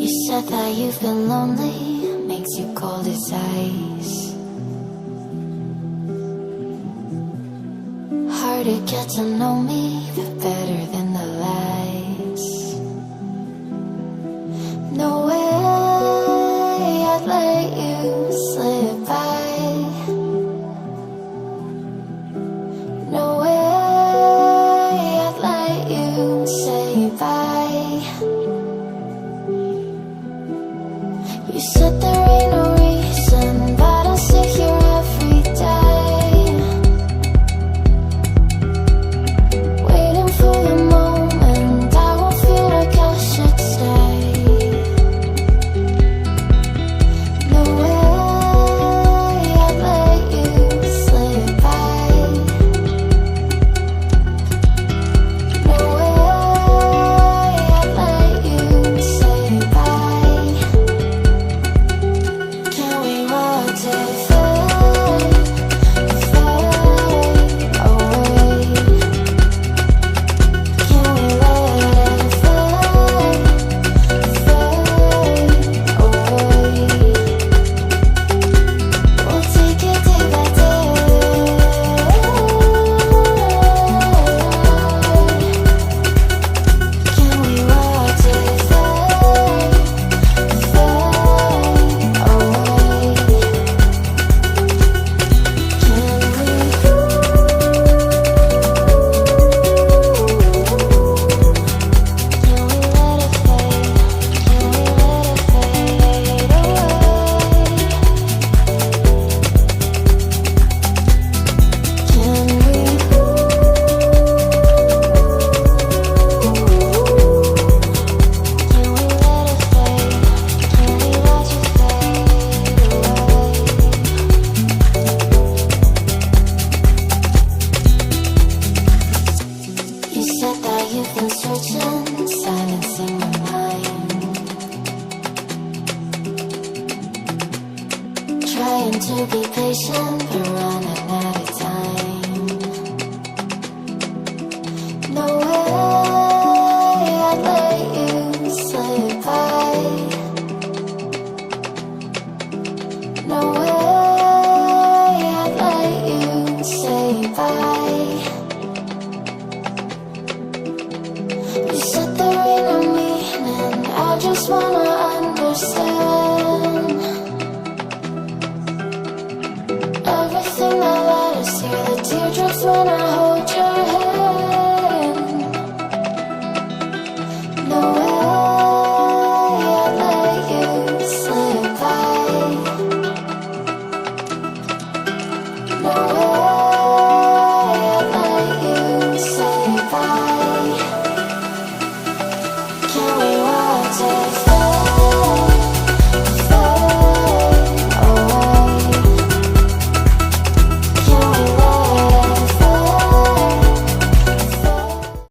You said that you've been lonely, makes you cold as ice. Hard to get to know me, but better than the lies. No way I'd let you slip by. No way I'd let you say bye. You said there ain't no reason, but I sit here every day, waiting for the moment I won't feel like I should stay. No way I'd let you slip by. No way I'd let you say bye. Can we watch it fade, fade away? Can we let it fade, fade away? We'll take it day by day. Can we watch it fade, fade away? You said that you've been searching, silencing your mind, trying to be patient, but running out of time. No way I'd let you slip by. No way I'd let you say bye. You said there ain't no meaning, I just wanna understand everything that led us here, the teardrops when I hold your hand. No way I'd let you slip by. No way